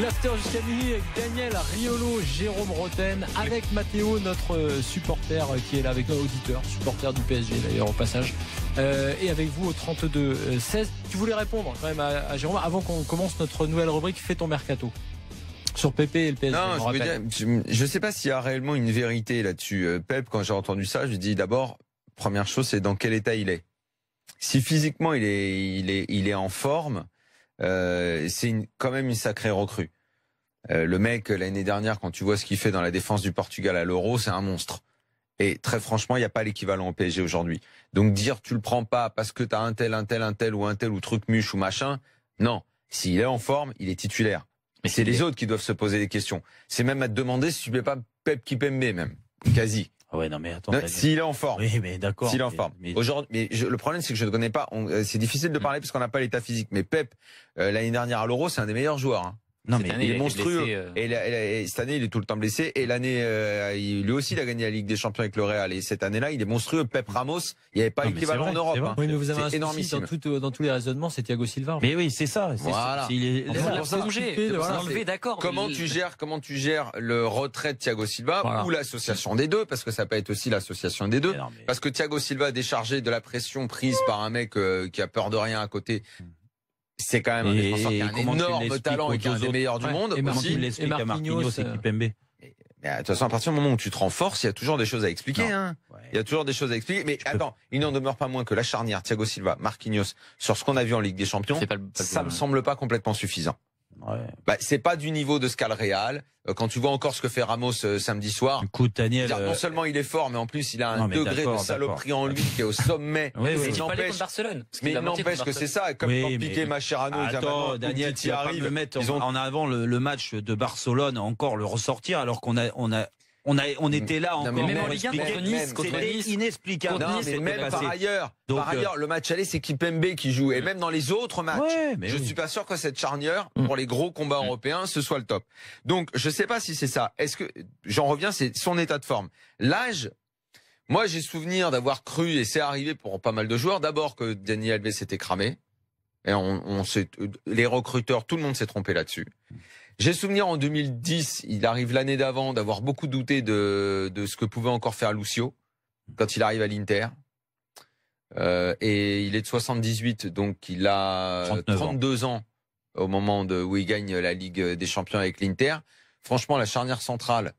L'after jusqu'à minuit avec Daniel Riolo, Jérôme Roten, avec Mathéo, notre supporter qui est là avec nous, auditeur, supporter du PSG d'ailleurs au passage, et avec vous au 32-16. Tu voulais répondre quand même à Jérôme avant qu'on commence notre nouvelle rubrique Fais ton mercato sur Pépé et le PSG. Non, je sais pas s'il y a réellement une vérité là-dessus. Pep, quand j'ai entendu ça, je lui dis d'abord, première chose, c'est dans quel état il est. Si physiquement il est en forme, c'est quand même une sacrée recrue. Le mec, l'année dernière, quand tu vois ce qu'il fait dans la défense du Portugal à l'Euro, c'est un monstre. Et très franchement, il n'y a pas l'équivalent au PSG aujourd'hui. Donc dire tu le prends pas parce que tu as un tel ou truc muche ou machin, non. S'il est en forme, il est titulaire. Mais c'est les autres qui doivent se poser des questions. C'est même à te demander si tu ne mets pas Pep Kipembe même, quasi. Ouais, non, mais attends. S'il est en forme. Oui, mais d'accord. S'il est en forme. Aujourd'hui, le problème, c'est que je ne connais pas. C'est difficile de parler parce qu'on n'a pas l'état physique. Mais Pep, l'année dernière à l'Euro, c'est un des meilleurs joueurs. Hein. Non, mais il est monstrueux. Et cette année, il est tout le temps blessé. Et l'année, lui aussi, il a gagné la Ligue des Champions avec le Real. Et cette année-là, il est monstrueux. Pep Ramos, il n'y avait pas l'équivalent en Europe. Hein. Oui, mais vous avez un souci dans tous les raisonnements, c'est Thiago Silva. Mais oui, c'est ça. Voilà. D'accord. Comment tu gères le retrait de Thiago Silva ou l'association des deux, parce que ça peut être aussi l'association des deux. Parce que Thiago Silva déchargé de la pression prise par un mec qui a peur de rien à côté. C'est quand même un défenseur qui a un énorme talent et qui est un des meilleurs du monde. Et Marquinhos et Kipembe. Mais de toute façon, à partir du moment où tu te renforces, il y a toujours des choses à expliquer. Hein. Il y a toujours des choses à expliquer. Mais attends, il n'en demeure pas moins que la charnière Thiago Silva, Marquinhos, sur ce qu'on a vu en Ligue des Champions, ça me semble pas complètement suffisant. Ouais. C'est pas du niveau de ce qu'a le Real. Quand tu vois encore ce que fait Ramos samedi soir, du coup, Daniel, non seulement il est fort, mais en plus il a un degré de saloperie en lui qui est au sommet. Mais il n'empêche que c'est ça. Comme quand Piqué, Mascherano, attends, Daniel, tu vas pas me mettre en avant le match de Barcelone, encore le ressortir, alors qu'on était là encore. Mais même en Ligue 1 contre Nice, c'était inexplicable. Non, mais même par ailleurs, le match aller, c'est Kipembe qui joue. Et même dans les autres matchs, je suis pas sûr que cette charnière, pour les gros combats européens, ce soit le top. Donc, je sais pas si c'est ça. Est-ce que, j'en reviens, c'est son état de forme. L'âge, moi, j'ai souvenir d'avoir cru, et c'est arrivé pour pas mal de joueurs, d'abord que Dani Alves s'était cramé. Et les recruteurs, tout le monde s'est trompé là-dessus. J'ai souvenir en 2010, il arrive l'année d'avant, d'avoir beaucoup douté de ce que pouvait encore faire Lucio quand il arrive à l'Inter. Et il est de 78, donc il a 32 ans au moment où il gagne la Ligue des Champions avec l'Inter. Franchement, la charnière centrale,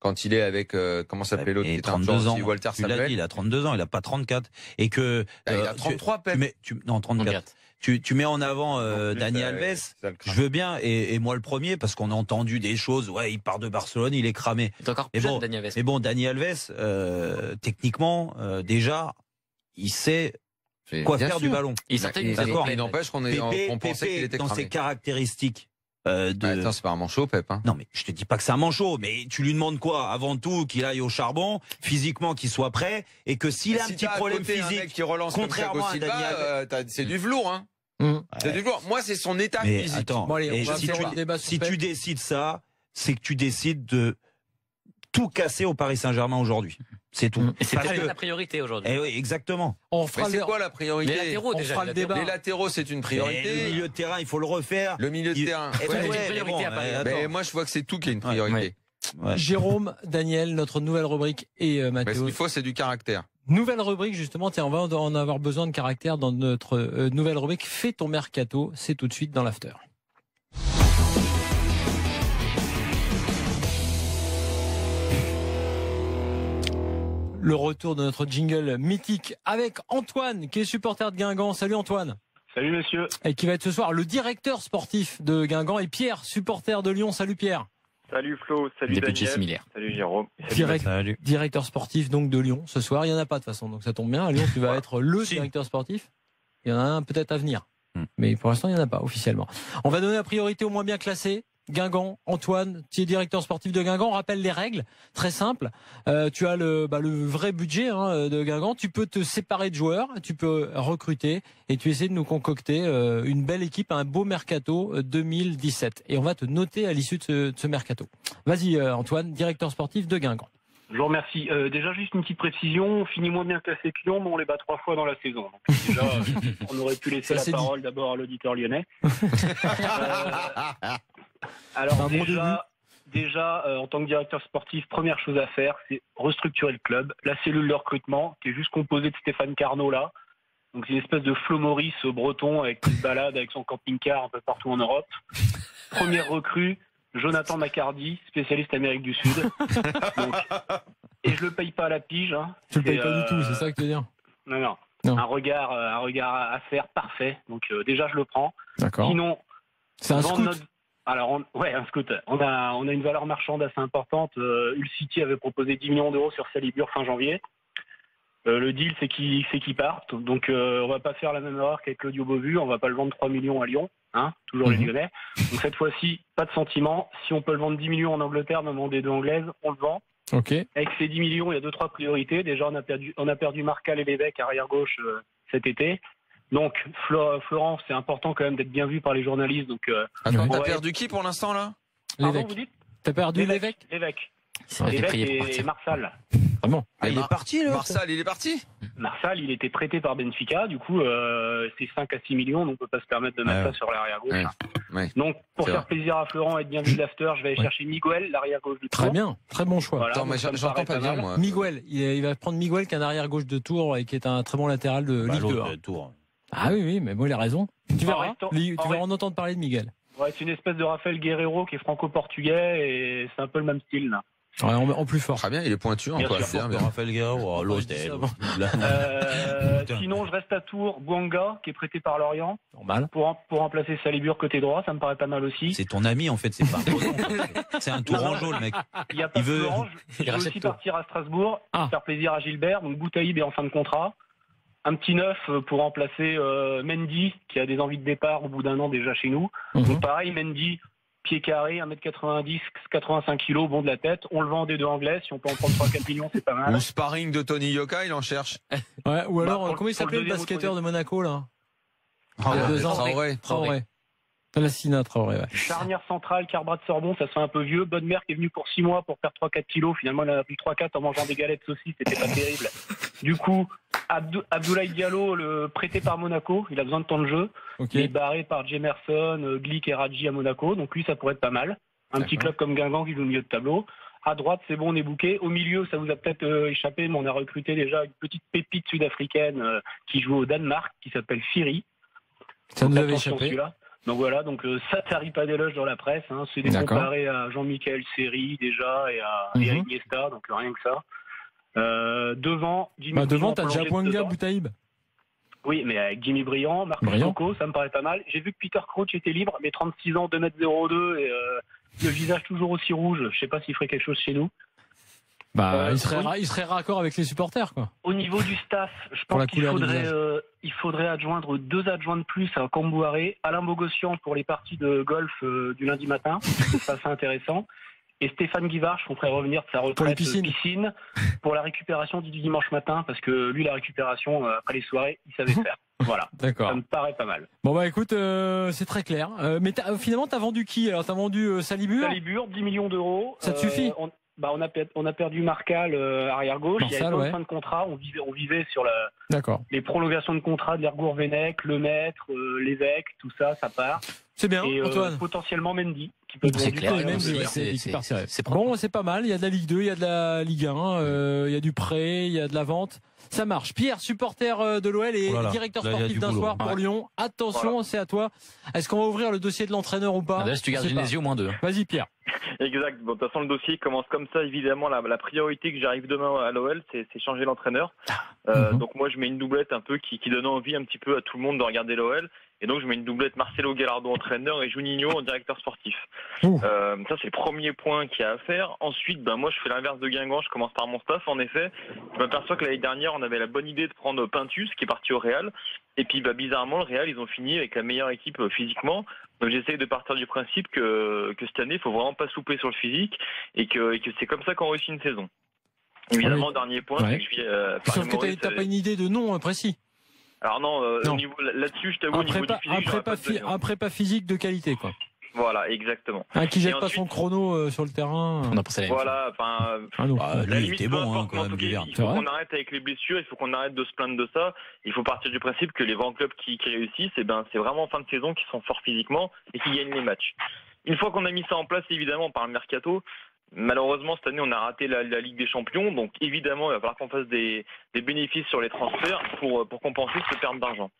quand il est avec comment s'appelait l'autre qui était un joueur aussi, Walter Samuel. Il a 32 ans, il a pas 34. Et que il a 33 Pep. Non, 34. Tu mets en avant Dani Alves, je veux bien, et moi le premier, parce qu'on a entendu des choses, il part de Barcelone, il est cramé. C'est encore plus jeune, Dani Alves. Mais bon, Dani Alves, techniquement, déjà, il sait quoi faire du ballon. D'accord. Il n'empêche qu'on pensait qu'il était cramé. Dans ses caractéristiques. Attends, c'est pas un manchot, Pep. Hein. Non, mais je te dis pas que c'est un manchot, mais tu lui demandes quoi? Avant tout, qu'il aille au charbon, physiquement, qu'il soit prêt, et que s'il a un petit problème physique, qui relance contrairement à Dani Alves, c'est du velours, hein. C'est du velours. Moi, c'est son état physique. Attends, si tu décides ça, c'est que tu décides de tout casser au Paris Saint-Germain aujourd'hui. C'est tout. Et c'est peut-être la priorité aujourd'hui. Oui, exactement. C'est quoi la priorité? Les latéraux, déjà. Les latéraux, c'est une priorité. Le milieu de terrain, il faut le refaire. Le milieu de terrain. Mais moi, je vois que c'est tout qui est une priorité. Jérôme, Daniel, notre nouvelle rubrique et Mathéo. Ce qu'il faut, c'est du caractère. Nouvelle rubrique, justement. Tiens, on va en avoir besoin de caractère dans notre nouvelle rubrique. Fais ton mercato. C'est tout de suite dans l'after. Le retour de notre jingle mythique avec Antoine, qui est supporter de Guingamp. Salut Antoine. Salut monsieur. Et qui va être ce soir le directeur sportif de Guingamp. Et Pierre, supporter de Lyon. Salut Pierre. Salut Flo, salut Daniel. Salut Jérôme. Salut. Directeur sportif donc de Lyon ce soir. Il n'y en a pas de toute façon, donc ça tombe bien. À Lyon, tu vas être le directeur sportif. Il y en a un peut-être à venir. Mais pour l'instant, il n'y en a pas officiellement. On va donner la priorité au moins bien classé. Guingamp, Antoine, tu es directeur sportif de Guingamp. On rappelle les règles, très simple. Tu as le vrai budget de Guingamp. Tu peux te séparer de joueurs, tu peux recruter et tu essaies de nous concocter une belle équipe, un beau mercato 2017. Et on va te noter à l'issue de ce mercato. Vas-y Antoine, directeur sportif de Guingamp. Je vous remercie. Déjà, juste une petite précision. On finit moins bien classé que Lyon, mais on les bat 3 fois dans la saison. Donc, déjà, on aurait pu laisser la parole d'abord à l'auditeur lyonnais. Alors déjà, en tant que directeur sportif, première chose à faire, c'est restructurer le club. La cellule de recrutement, qui est juste composée de Stéphane Carnot là. Donc c'est une espèce de Flo Maurice breton avec une balade avec son camping-car un peu partout en Europe. Première recrue, Jonathan Macardy, spécialiste Amérique du Sud. Donc, et je le paye pas à la pige. Hein. Tu le payes pas du tout, c'est ça que tu veux dire? Non. Un regard à faire parfait. Donc déjà je le prends. D'accord. Sinon, c'est un scout. Alors, un scout. On a une valeur marchande assez importante. Hull City avait proposé 10 millions d'euros sur Salibur fin janvier. Le deal, c'est qu'il parte. Donc, on va pas faire la même erreur qu'avec Claudio Beauvu. On va pas le vendre 3 millions à Lyon. Hein, toujours les Lyonnais. Donc, cette fois-ci, pas de sentiment. Si on peut le vendre 10 millions en Angleterre, même en D2 anglaise, on le vend. Ok. Avec ces 10 millions, il y a 2-3 priorités. Déjà, on a perdu Marcal et Lévesque arrière-gauche cet été. Donc, Florent, c'est important quand même d'être bien vu par les journalistes. Donc, attends, t'as perdu qui pour l'instant là? Pardon, vous dites? T'as perdu Lévesque et Marsal. Vraiment? Il est parti là. Marsal, il est parti? Marsal, il était prêté par Benfica. Du coup, c'est 5 à 6 millions. Donc, on peut pas se permettre de mettre ça sur l'arrière-gauche. Ouais. Donc, pour faire plaisir à Florent et être bien vu de l'after, je vais aller chercher Miguel, l'arrière-gauche du Tour. Très bien, très bon choix. Voilà, attends, mais j'entends pas bien, moi. Miguel, il va prendre Miguel qui est un arrière-gauche de Tours et qui est un très bon latéral de Ligue 2. Tour. Ah oui, mais bon, il a raison. Tu verras en entendre parler de Miguel. Ouais, c'est une espèce de Rafael Guerreiro qui est franco-portugais et c'est un peu le même style là. Ouais, en plus fort. Très bien, il est pointu en quoi. Bien. Raphaël Guerreiro, sinon, je reste à Tours. Bouanga, qui est prêté par Lorient. Normal. Pour remplacer Salibur côté droit, ça me paraît pas mal aussi. C'est ton ami en fait, c'est pas c'est un tourangeau le mec. Il y a pas de Florent, je veux aussi partir à Strasbourg, faire plaisir à Gilbert. Donc Boutaïb est en fin de contrat. Un petit neuf pour remplacer Mendy, qui a des envies de départ au bout d'un an déjà chez nous. Donc pareil, Mendy, pied carré, 1m90, 85 kg, bon de la tête. On le vend en D2 anglais. Si on peut en prendre 3-4 millions, c'est pas mal. Ou sparring de Tony Yoka, il en cherche. Ouais, ou alors, comment il s'appelait le basketteur de Monaco, là? Il y a 2 ans. Traoré. Lassina Traoré, ouais. Charnière centrale, Carbrat Sorbon, ça se fait un peu vieux. Bodmer qui est venu pour 6 mois pour faire 3-4 kilos. Finalement, il en a pris 3-4 en mangeant des galettes saucisses. C'était pas terrible. Du coup, Abdoulaye Diallo, le prêté par Monaco, il a besoin de temps de jeu. Il est barré par Jemerson, Glick et Radji à Monaco. Donc lui, ça pourrait être pas mal. Un petit club comme Guingamp qui joue au milieu de tableau. À droite, c'est bon, on est booké. Au milieu, ça vous a peut-être échappé, mais on a recruté déjà une petite pépite sud-africaine qui joue au Danemark, qui s'appelle Firi. Ça nous avait échappé. Donc voilà, ça t'arrive pas d'éloge dans la presse. Hein. C'est des comparés à Jean-Michel Seri déjà et à Iniesta, donc rien que ça. Devant, Jimmy devant, t'as déjà Bouanga, Boutaïb. Oui, mais avec Jimmy Briand, Marcus Soko, ça me paraît pas mal. J'ai vu que Peter Crouch était libre, mais 36 ans, 2m02 et le visage toujours aussi rouge. Je sais pas s'il ferait quelque chose chez nous. Il serait raccord avec les supporters, quoi. Au niveau du staff, je pense qu'il faudrait adjoindre 2 adjoints de plus à Kambouaré, Alain Bogossian pour les parties de golf du lundi matin, ça c'est intéressant. Et Stéphane Guivarch, on ferait revenir de sa retraite piscine pour la récupération du dimanche matin, parce que lui, la récupération, après les soirées, il savait faire. Voilà. D'accord. Ça me paraît pas mal. Bon, écoute, c'est très clair. Mais finalement, t'as vendu qui? Alors, t'as vendu Salibur? Salibur, 10 millions d'euros. Ça te suffit? On a perdu Marcal arrière-gauche. Il y avait plein de fin de contrat. On vivait sur les prolongations de contrat de l'Ergour-Venec, Lemaître, Lévesque, tout ça, ça part. C'est bien, Antoine. Potentiellement Mendy. Qui peut c'est clair. Bon, c'est pas mal. Il y a de la Ligue 2, il y a de la Ligue 1, il y a du prêt, il y a de la vente. Ça marche. Pierre, supporter de l'OL et directeur sportif d'un soir pour Lyon. Attention, c'est à toi. Est-ce qu'on va ouvrir le dossier de l'entraîneur ou pas? Si tu gardes Genesio, moins 2. Vas-y, Pierre. Exact. Bon, de toute façon, le dossier commence comme ça. Évidemment, la priorité que j'arrive demain à l'OL, c'est changer l'entraîneur. Donc moi, je mets une doublette un peu qui donne envie un petit peu à tout le monde de regarder l'OL. Et donc, je mets une doublette Marcelo Gallardo entraîneur et Juninho en directeur sportif. Ça, c'est le premier point qu'il y a à faire. Ensuite, moi, je fais l'inverse de Guingamp. Je commence par mon staff. En effet, je m'aperçois que l'année dernière, on avait la bonne idée de prendre Pintus, qui est parti au Real. Et puis, bizarrement, le Real, ils ont fini avec la meilleure équipe physiquement. Donc, j'essaye de partir du principe que cette année, il faut vraiment pas souper sur le physique et que c'est comme ça qu'on réussit une saison. Évidemment, dernier point, c'est que je vis. Sauf que t'as pas une idée de nom précis. Alors non, au niveau là-dessus, je t'avoue, au niveau du physique, un prépa physique de qualité, quoi. Voilà, exactement. Qui jette pas son chrono sur le terrain. On a pensé à la même chose. Voilà, enfin. Là, il était bon, quand même, Guyverne. Il faut qu'on arrête avec les blessures, il faut qu'on arrête de se plaindre de ça. Il faut partir du principe que les grands clubs qui réussissent, c'est vraiment en fin de saison qui sont forts physiquement et qui gagnent les matchs. Une fois qu'on a mis ça en place, évidemment, par le mercato, malheureusement, cette année, on a raté la Ligue des Champions. Donc, évidemment, il va falloir qu'on fasse des bénéfices sur les transferts pour compenser cette perte d'argent.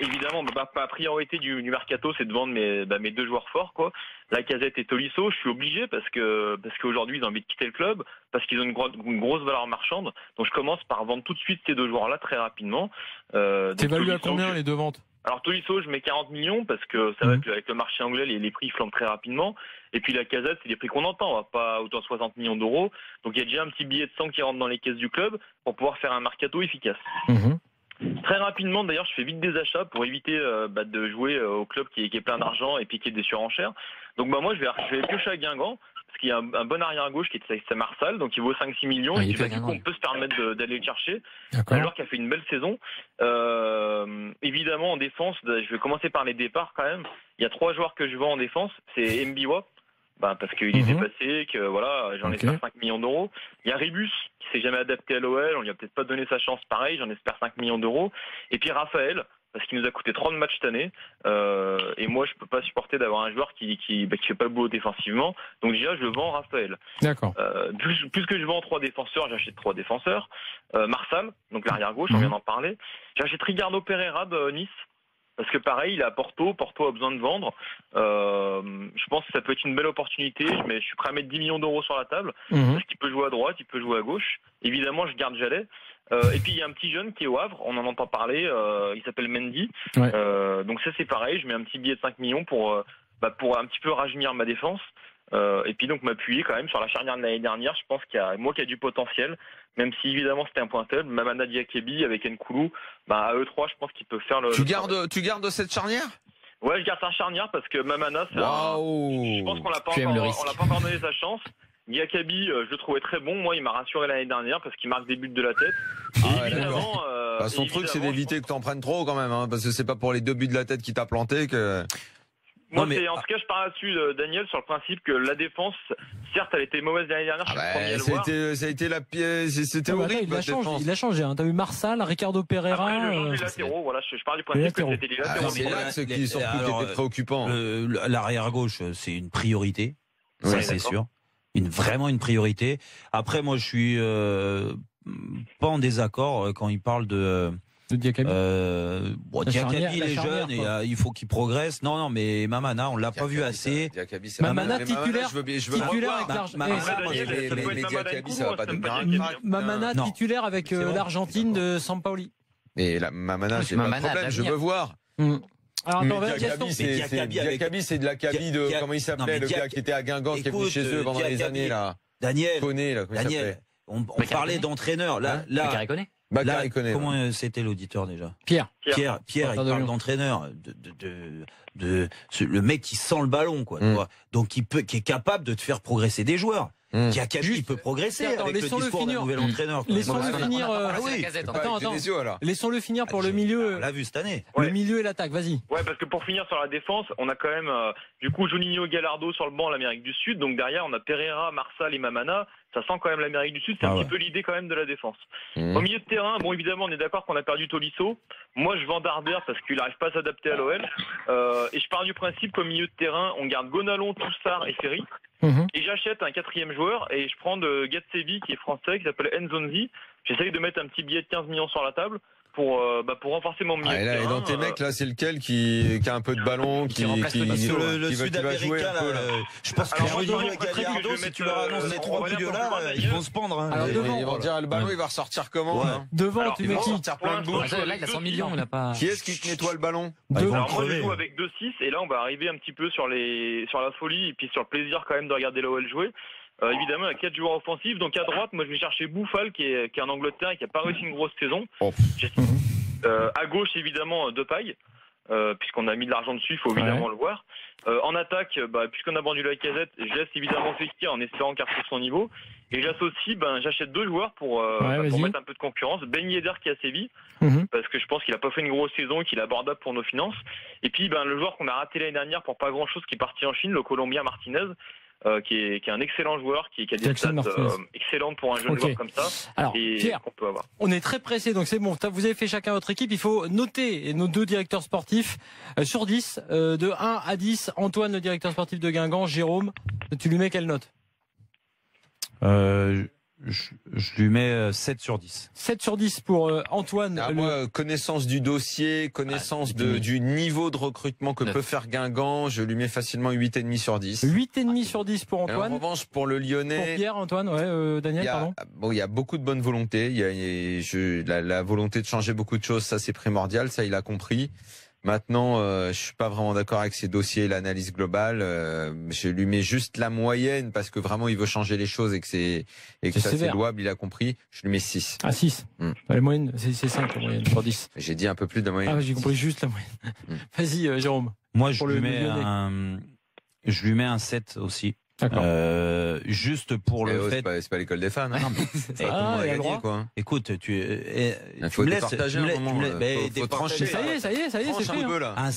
Évidemment, ma priorité du mercato, c'est de vendre mes 2 joueurs forts, quoi. Lacazette et Tolisso. Je suis obligé parce qu'aujourd'hui, ils ont envie de quitter le club, parce qu'ils ont une grosse valeur marchande. Donc, je commence par vendre tout de suite ces 2 joueurs-là très rapidement. T'évalues à combien les 2 ventes? Alors Tolisso, je mets 40 millions parce que ça va avec le marché anglais, les prix flambent très rapidement. Et puis Lacazette, c'est les prix qu'on entend, on va pas autant 60 millions d'euros. Donc il y a déjà un petit billet de 100 qui rentre dans les caisses du club pour pouvoir faire un mercato efficace. Très rapidement, d'ailleurs, je fais vite des achats pour éviter de jouer au club qui est plein d'argent et puis qui est des surenchères. Donc moi, je vais piocher à Guingamp. Parce qu'il y a un bon arrière-gauche qui est Marsal, donc il vaut 5-6 millions. Et du coup, on peut se permettre d'aller le chercher. Un joueur qui a fait une belle saison. Évidemment, en défense, je vais commencer par les départs quand même. Il y a 3 joueurs que je vends en défense. C'est Mbiwa, parce qu'il est dépassé, que voilà, j'en espère 5 millions d'euros. Il y a Ribus, qui s'est jamais adapté à l'OL. On lui a peut-être pas donné sa chance, pareil. J'en espère 5 millions d'euros. Et puis Raphaël, parce qu'il nous a coûté 30 matchs cette année. Et moi, je peux pas supporter d'avoir un joueur qui fait pas le boulot défensivement. Donc déjà, je vends Raphaël. D'accord. Puisque je vends 3 défenseurs, j'achète 3 défenseurs. Marsal, donc l'arrière-gauche, on vient d'en parler. J'achète Ricardo Pereira de Nice. Parce que pareil, il est à Porto. Porto a besoin de vendre. Je pense que ça peut être une belle opportunité. Je suis prêt à mettre 10 millions d'euros sur la table. Parce qu'il peut jouer à droite, il peut jouer à gauche. Évidemment, je garde Jallet. Et puis il y a un petit jeune qui est au Havre, on en entend parler, il s'appelle Mendy. Donc ça c'est pareil, je mets un petit billet de 5 millions pour un petit peu rajeunir ma défense. Et puis donc m'appuyer quand même sur la charnière de l'année dernière. Je pense qu'il y a du potentiel, même si évidemment c'était un point faible. Mamana Diakebi avec Nkoulou, à eux 3, je pense qu'ils peuvent faire le. Tu gardes cette charnière? Ouais, je garde sa charnière parce que Mamana, je pense qu'on l'a pas encore donné sa chance. Diakabi, je le trouvais très bon. Moi, il m'a rassuré l'année dernière parce qu'il marque des buts de la tête. Son truc, c'est d'éviter que tu en prennes trop quand même, parce que c'est pas pour les 2 buts de la tête qui t'a planté que. Moi, en tout cas, je pars là-dessus, Daniel, sur le principe que la défense, certes, elle était mauvaise l'année dernière. Ça a été la pièce, c'était horrible. Il a changé. T'as eu Marsal, Ricardo Pereira. Après, les latéraux, voilà, je pars du principe que c'était les latéraux. C'est là ce qui était préoccupant. L'arrière gauche, c'est une priorité. Ça, c'est sûr. Vraiment une priorité. Après, moi, je suis pas en désaccord quand il parle de Diakabi. Diakabi, il est jeune et il faut qu'il progresse. Non, mais Mamana, on l'a pas vu assez. Mamana titulaire, Mamana titulaire avec l'Argentine de Sampaoli. Et Mamana, j'ai pas de problème, je veux voir. Alors, Diakabi, c'est de la cabine de, comment il s'appelait, le gars qui était à Guingamp, qui est venu chez eux pendant les années, là. Daniel, on parlait d'entreur. Là, comment c'était l'auditeur déjà? Pierre, il parle d'entraîneur, le mec qui sent le ballon, quoi. Donc, qui est capable de te faire progresser des joueurs. Diakabi, il peut progresser avec le discours d'un nouvel entraîneur. Laissons-le finir. Laissons-le finir pour le milieu. On l'a vu cette année. Le milieu et l'attaque, vas-y. Ouais, parce que pour finir sur la défense, on a quand même du coup Juninho Gallardo sur le banc, l'Amérique du Sud. Donc derrière, on a Pereira, Marsal et Mamana. Ça sent quand même l'Amérique du Sud. C'est un petit peu l'idée quand même de la défense. Au milieu de terrain, bon, évidemment, on est d'accord qu'on a perdu Tolisso. Moi, je vends Darder parce qu'il n'arrive pas à s'adapter à l'OL. Et je pars du principe qu'au milieu de terrain, on garde Gonalon, Toussard et Ferry. Et j'achète un 4e joueur et je prends de Gatsevi qui est français, qui s'appelle Nzonzi. J'essaye de mettre un petit billet de 15 millions sur la table pour renforcer mon milieu de terrain. Et dans tes mecs là, c'est lequel qui a un peu de ballon, qui le Sud-Américain là, je pense que Gallardo, si tu leur annonces les 3 milieux là, ils vont se pendre. Alors ils vont dire le ballon, il va ressortir comment? Devant, tu mets qui? Là, il a 100 millions, on n'a pas. Qui est-ce qui te nettoie le ballon? Alors moi, je joue avec 2-6 et là, on va arriver un petit peu sur la folie et puis sur le plaisir quand même de regarder l'OL jouer. Évidemment, il y a 4 joueurs offensifs. Donc à droite, moi je vais chercher Bouffal qui est en Angleterre et qui a pas réussi une grosse saison. À gauche, évidemment, Depay. puisqu'on a mis de l'argent dessus, il faut évidemment le voir. En attaque, puisqu'on a vendu la Lacazette, je laisse évidemment Fekir en espérant qu'il retrouve son niveau. Et j'associe, j'achète 2 joueurs pour mettre un peu de concurrence. Ben Yedder qui est à Séville, parce que je pense qu'il a pas fait une grosse saison, qu'il est abordable pour nos finances. Et puis le joueur qu'on a raté l'année dernière pour pas grand chose, qui est parti en Chine, le Colombien Martinez. Qui est un excellent joueur, qui a des stats excellentes pour un jeune joueur comme ça. Alors, Pierre, qu'on peut avoir. On est très pressé, donc c'est bon. Vous avez fait chacun votre équipe. Il faut noter nos 2 directeurs sportifs sur 10, de 1 à 10. Antoine, le directeur sportif de Guingamp. Jérôme, tu lui mets quelle note? Je lui mets 7 sur 10. 7 sur 10 pour Antoine. Moi, connaissance du dossier, connaissance du niveau de recrutement que peut faire Guingamp, je lui mets facilement 8,5 sur 10. 8,5 sur 10 pour Antoine. En revanche, pour le Lyonnais... Pour Pierre, Antoine, Daniel, pardon. Il y a beaucoup de bonne volonté. La volonté de changer beaucoup de choses, ça c'est primordial, ça il a compris. Maintenant, je suis pas vraiment d'accord avec ces dossiers, l'analyse globale. Je lui mets juste la moyenne parce que vraiment il veut changer les choses et que c'est louable, il a compris. Je lui mets 6. Ah, 6. La moyenne, c'est 5 la moyenne sur 10. J'ai dit un peu plus de la moyenne. Ah, j'ai compris juste la moyenne. Vas-y, Jérôme. Moi, je lui mets un 7 aussi. Juste pour le fait. C'est pas l'école des fans. Hein. Il a le droit. Quoi. Écoute, il faut partager un moment. Faut trancher. Ça y est, c'est fait. Un peu, là. Un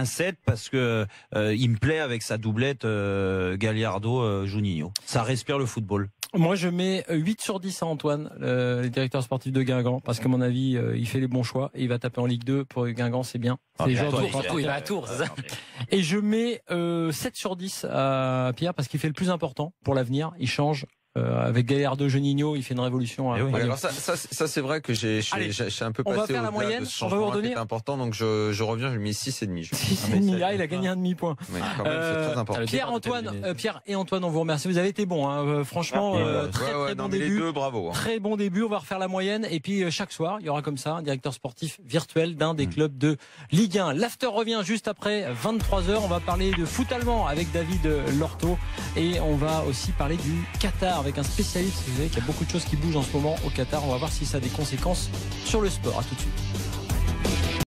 7 parce que il me plaît avec sa doublette Gallardo Juninho. Ça respire le football. Moi, je mets 8 sur 10 à Antoine, le directeur sportif de Guingamp, parce qu'à mon avis, il fait les bons choix et il va taper en Ligue 2 pour Guingamp, c'est bien. Il va à Tours, c'est ça. Et je mets 7 sur 10 à Pierre parce qu'il fait le plus important pour l'avenir. Il change. Avec Gallardo, Juninho, il fait une révolution. Alors ça c'est vrai que j'ai un peu passé au-delà de ce changement qui est important, donc je reviens, je mets 6,5. 6,5, il a gagné un demi-point. Mais quand même, c'est très important. Pierre et Antoine, on vous remercie. Vous avez été bons, hein. Franchement, très bon début. Les deux, bravo. Très bon début. On va refaire la moyenne. Et puis chaque soir, il y aura comme ça un directeur sportif virtuel d'un des clubs de Ligue 1. L'after revient juste après 23h. On va parler de foot allemand avec David Lorto et on va aussi parler du Qatar avec un spécialiste. Vous savez qu'il y a beaucoup de choses qui bougent en ce moment au Qatar. On va voir si ça a des conséquences sur le sport. À tout de suite.